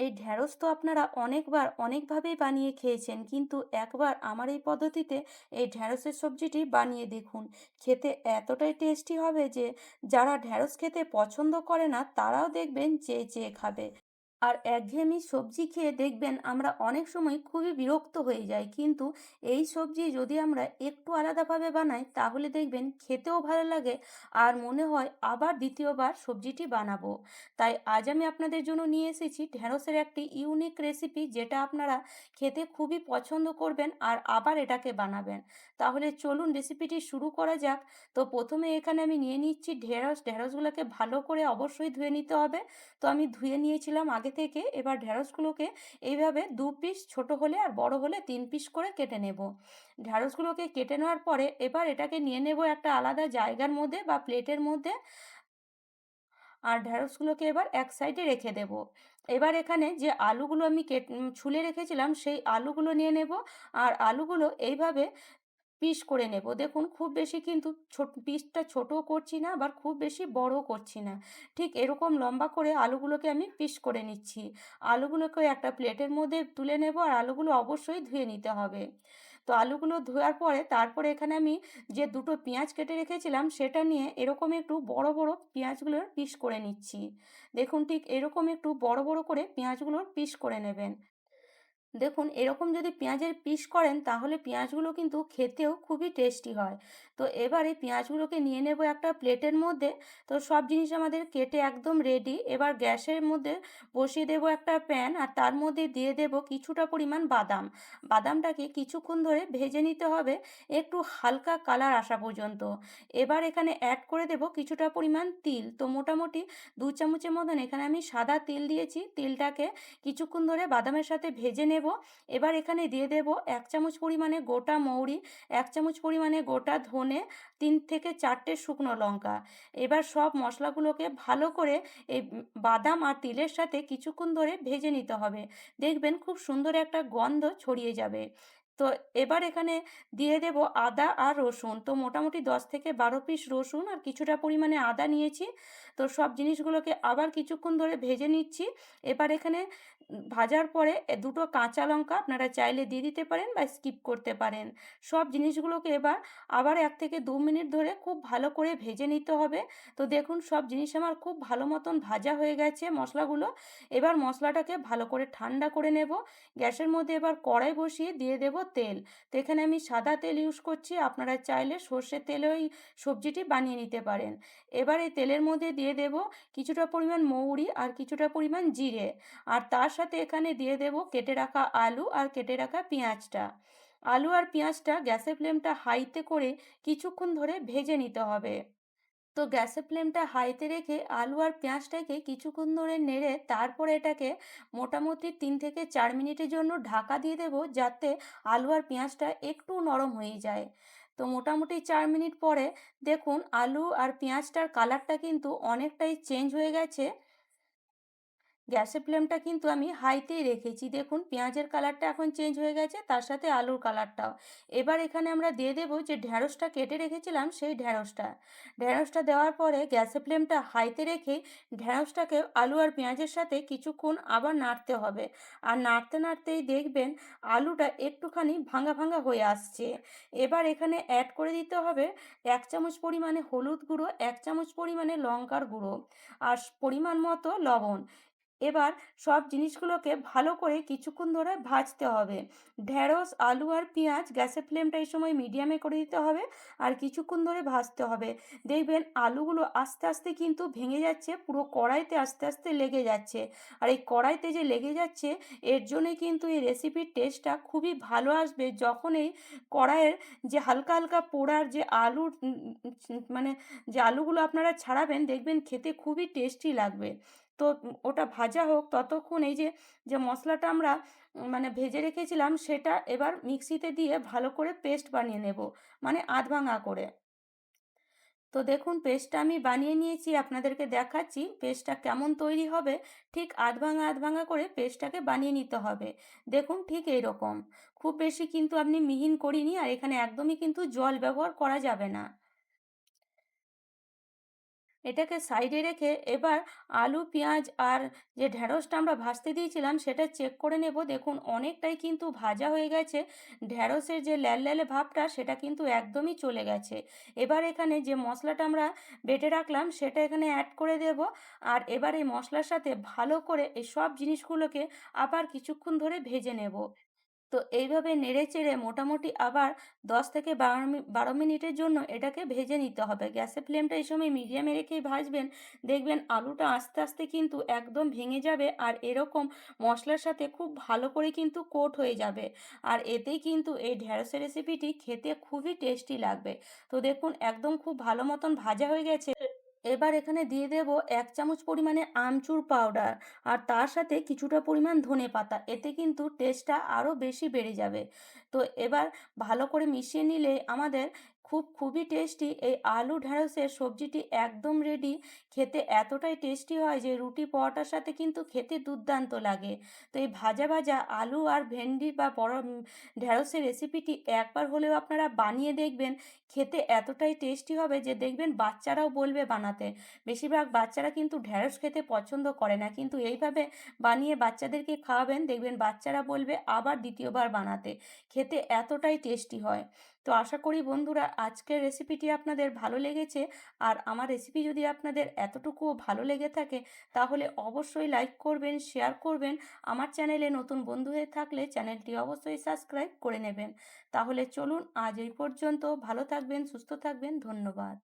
এই ঢ্যাঁড়স তো আপনারা অনেকবার অনেকভাবেই বানিয়ে খেয়েছেন, কিন্তু একবার আমার এই পদ্ধতিতে এই ঢ্যাঁড়সের সবজিটি বানিয়ে দেখুন। খেতে এতটাই টেস্টি হবে যে যারা ঢ্যাঁড়স খেতে পছন্দ করে না তারাও দেখবেন চেয়ে চেয়ে খাবে। আর একঘেয়েমি সবজি খেয়ে দেখবেন আমরা অনেক সময় খুবই বিরক্ত হয়ে যাই, কিন্তু এই সবজি যদি আমরা একটু আলাদাভাবে বানাই তাহলে দেখবেন খেতেও ভালো লাগে আর মনে হয় আবার দ্বিতীয়বার সবজিটি বানাবো। তাই আজ আমি আপনাদের জন্য নিয়ে এসেছি ঢেঁড়সের একটি ইউনিক রেসিপি, যেটা আপনারা খেতে খুবই পছন্দ করবেন আর আবার এটাকে বানাবেন। তাহলে চলুন রেসিপিটি শুরু করা যাক। তো প্রথমে এখানে আমি নিয়ে নিচ্ছি ঢেঁড়সগুলোকে ভালো করে অবশ্যই ধুয়ে নিতে হবে। তো আমি ধুয়ে নিয়েছিলাম আগে থেকে। এবার ঢ্যাঁড়সগুলোকে এইভাবে ২ পিস, ছোট হলে আর বড় হলে ৩ পিস করে কেটে নেব। ঢ্যাঁড়সগুলোকে কেটে নেওয়ার পরে এবার এটাকে নিয়ে নেব একটা আলাদা জায়গার মধ্যে বা প্লেটের মধ্যে। আর ঢ্যাঁড়সগুলোকে এবার এক সাইডে রেখে দেব। এবার এখানে যে আলুগুলো আমি ছুলে রেখেছিলাম সেই আলুগুলো নিয়ে নেব। আর আলুগুলো এইভাবে পিস করে নেব। দেখুন খুব বেশি কিন্তু পিসটা ছোটও করছি না, আবার খুব বেশি বড়ও করছি না। ঠিক এরকম লম্বা করে আলুগুলোকে আমি পিস করে নিচ্ছি। আলুগুলোকে একটা প্লেটের মধ্যে তুলে নেব আর আলুগুলো অবশ্যই ধুয়ে নিতে হবে। তো আলুগুলো ধোয়ার পরে তারপরে এখানে আমি যে দুটো পেঁয়াজ কেটে রেখেছিলাম সেটা নিয়ে এরকম একটু বড় বড় পেঁয়াজগুলোর পিস করে নিচ্ছি। দেখুন ঠিক এরকম একটু বড় বড় করে পেঁয়াজগুলোর পিস করে নেবেন। দেখুন এরকম যদি পেঁয়াজের পিস করেন তাহলে পেঁয়াজগুলো কিন্তু খেতেও খুবই টেস্টি হয়। তো এবার এই পেঁয়াজগুলোকে নিয়ে নেব একটা প্লেটের মধ্যে। তো সব জিনিস আমাদের কেটে একদম রেডি। এবার গ্যাসের মধ্যে বসিয়ে দেব একটা প্যান আর তার মধ্যে দিয়ে দেব কিছুটা পরিমাণ বাদাম। বাদামটাকে কিছুক্ষণ ধরে ভেজে নিতে হবে একটু হালকা কালার আসা পর্যন্ত। এবার এখানে অ্যাড করে দেব কিছুটা পরিমাণ তিল। তো মোটামুটি ২ চামচের মতন এখানে আমি সাদা তিল দিয়েছি। তিলটাকে কিছুক্ষণ ধরে বাদামের সাথে ভেজে নেব। এবার এখানে দিয়ে দেব ১ চামচ পরিমাণে গোটা মৌরি, ১ চামচ পরিমাণে গোটা ধনে, ৩ থেকে ৪ টে শুকনো লঙ্কা। এবার সব মশলাগুলোকে ভালো করে এই বাদাম আর তিলের সাথে কিছুক্ষণ ধরে ভেজে নিতে হবে। দেখবেন খুব সুন্দর একটা গন্ধ ছড়িয়ে যাবে। তো এবার এখানে দিয়ে দেব আদা আর রসুন। তো মোটামুটি ১০ থেকে ১২ পিস রসুন আর কিছুটা পরিমাণে আদা নিয়েছি। তো সব জিনিসগুলোকে আবার কিছুক্ষণ ধরে ভেজে নিচ্ছি। এবার এখানে ভাজার পরে দুটো কাঁচা লঙ্কা আপনারা চাইলে দিয়ে দিতে পারেন বা স্কিপ করতে পারেন। সব জিনিসগুলোকে এবার আবার ১ থেকে ২ মিনিট ধরে খুব ভালো করে ভেজে নিতে হবে। তো দেখুন সব জিনিস আমার খুব ভালো মতন ভাজা হয়ে গেছে মশলাগুলো। এবার মশলাটাকে ভালো করে ঠান্ডা করে নেব। গ্যাসের মধ্যে এবার কড়াই বসিয়ে দিয়ে দেব তেল। তো এখানে আমি সাদা তেল ইউজ করছি, আপনারা চাইলে সর্ষের তেলেও এই সবজিটি বানিয়ে নিতে পারেন। এবার এই তেলের মধ্যে দিয়ে দেব কিছুটা পরিমাণ মৌরি আর কিছুটা পরিমাণ জিরে। আর তার সাথে এখানে দিয়ে দেব কেটে রাখা আলু আর কেটে রাখা পেঁয়াজটা। আলু আর পেঁয়াজটা গ্যাসের ফ্লেমটা হাইতে করে কিছুক্ষণ ধরে ভেজে নিতে হবে। তো গ্যাসের ফ্লেমটা হাইতে রেখে আলু আর পেঁয়াজটাকে কিছুক্ষণ ধরে নেড়ে তারপরে এটাকে মোটামুটি ৩ থেকে ৪ মিনিটের জন্য ঢাকা দিয়ে দেব, যাতে আলু আর পেঁয়াজটা একটু নরম হয়ে যায়। তো মোটামুটি ৪ মিনিট পরে দেখুন আলু আর পেঁয়াজটার কালারটা কিন্তু অনেকটাই চেঞ্জ হয়ে গেছে। গ্যাসের ফ্লেমটা কিন্তু আমি হাইতেই রেখেছি। দেখুন পেঁয়াজের কালারটা এখন চেঞ্জ হয়ে গেছে, তার সাথে আলুর কালারটাও। এবার এখানে আমরা দিয়ে দেব যে ঢ্যাঁড়সটা কেটে রেখেছিলাম সেই ঢ্যাঁড়সটা। ঢ্যাঁড়সটা দেওয়ার পরে গ্যাসের ফ্লেমটা হাইতে রেখেই ঢ্যাঁড়সটাকে আলু আর পেঁয়াজের সাথে কিছুক্ষণ আবার নাড়তে হবে। আর নাড়তে নাড়তেই দেখবেন আলুটা একটুখানি ভাঙা ভাঙা হয়ে আসছে। এবার এখানে অ্যাড করে দিতে হবে ১ চামচ পরিমাণে হলুদ গুঁড়ো, ১ চামচ পরিমাণে লঙ্কার গুঁড়ো আর পরিমাণ মতো লবণ। এবার সব জিনিসগুলোকে ভালো করে কিছুক্ষণ ধরে ভাজতে হবে। ঢ্যাঁড়স, আলু আর পেঁয়াজ গ্যাসের ফ্লেমটা এই সময় মিডিয়ামে করে দিতে হবে আর কিছুক্ষণ ধরে ভাজতে হবে। দেখবেন আলুগুলো আস্তে আস্তে কিন্তু ভেঙে যাচ্ছে, পুরো কড়াইতে আস্তে আস্তে লেগে যাচ্ছে। আর এই কড়াইতে যে লেগে যাচ্ছে এর জন্যই কিন্তু এই রেসিপির টেস্টটা খুবই ভালো আসবে, যখন এই কড়াইয়ের যে হালকা হালকা পোড়ার যে আলুর মানে যে আলুগুলো আপনারা ছাড়াবেন দেখবেন খেতে খুবই টেস্টি লাগবে। তো ওটা ভাজা হোক ততক্ষণ এই যে, যে মশলাটা আমরা মানে ভেজে রেখেছিলাম সেটা এবার মিক্সিতে দিয়ে ভালো করে পেস্ট বানিয়ে নেব। মানে আধভাঙা করে। তো দেখুন পেস্টটা আমি বানিয়ে নিয়েছি, আপনাদেরকে দেখাচ্ছি পেস্টটা কেমন তৈরি হবে। ঠিক আধভাঙা আধভাঙা করে পেস্টটাকে বানিয়ে নিতে হবে। দেখুন ঠিক এইরকম। খুব বেশি কিন্তু আপনি মিহিন করিনি আর এখানে একদমই কিন্তু জল ব্যবহার করা যাবে না। এটাকে সাইডে রেখে এবার আলু, পেঁয়াজ আর যে ঢ্যাঁড়সটা আমরা ভাজতে দিয়েছিলাম সেটা চেক করে নেব। দেখুন অনেকটাই কিন্তু ভাজা হয়ে গেছে। ঢ্যাঁড়সের যে ল্যালল্যালে ভাবটা সেটা কিন্তু একদমই চলে গেছে। এবার এখানে যে মশলাটা আমরা বেটে রাখলাম সেটা এখানে অ্যাড করে দেব। আর এবার এই মশলার সাথে ভালো করে এই সব জিনিসগুলোকে আবার কিছুক্ষণ ধরে ভেজে নেব। তো এইভাবে নেড়েচেড়ে মোটামুটি আবার ১০ থেকে ১২ মিনিটের জন্য এটাকে ভেজে নিতে হবে। গ্যাসের ফ্লেমটা এই সময় মিডিয়ামে রেখেই ভাজবেন। দেখবেন আলুটা আস্তে, আস্তে কিন্তু একদম ভেঙে যাবে আর এরকম মসলার সাথে খুব ভালো করে কিন্তু কোট হয়ে যাবে। আর এতেই কিন্তু এই ঢেঁড়সের রেসিপিটি খেতে খুবই টেস্টি লাগবে। তো দেখুন একদম খুব ভালো মতন ভাজা হয়ে গেছে। এবার এখানে দিয়ে দেব ১ চামচ পরিমাণে আমচুর পাউডার আর তার সাথে কিছুটা পরিমাণ ধনেপাতা। এতে কিন্তু টেস্টটা আরও বেশি বেড়ে যাবে। তো এবার ভালো করে মিশিয়ে নিলে আমাদের খুবই টেস্টি এই আলু ঢেঁড়সের সবজিটি একদম রেডি। খেতে এতটাই টেস্টি হয় যে রুটি পরোটার সাথে কিন্তু খেতে দুর্দান্ত লাগে। তো এই ভাজা, ভাজা আলু আর ভেন্ডি বা ঢেঁড়সের রেসিপিটি একবার হলেও আপনারা বানিয়ে দেখবেন। খেতে এতটাই টেস্টি হবে যে দেখবেন বাচ্চারাও বলবে বানাতে। বেশিরভাগ বাচ্চারা কিন্তু ঢ্যাঁড়স খেতে পছন্দ করে না। কিন্তু এইভাবে বানিয়ে বাচ্চাদেরকে খাওয়াবেন দেখবেন বাচ্চারা বলবে আবার ২য় বার বানাতে। খেতে এতটাই টেস্টি হয়। তো আশা করি বন্ধুরা আজকের রেসিপিটি আপনাদের ভালো লেগেছে। আর আমার রেসিপি যদি আপনাদের এতটুকুও ভালো লেগে থাকে তাহলে অবশ্যই লাইক করবেন, শেয়ার করবেন। আমার চ্যানেলে নতুন বন্ধু হয়ে থাকলে চ্যানেলটি অবশ্যই সাবস্ক্রাইব করে নেবেন। তাহলে চলুন আজ এই পর্যন্ত। ভালো থাকবেন, সুস্থ থাকবেন। ধন্যবাদ।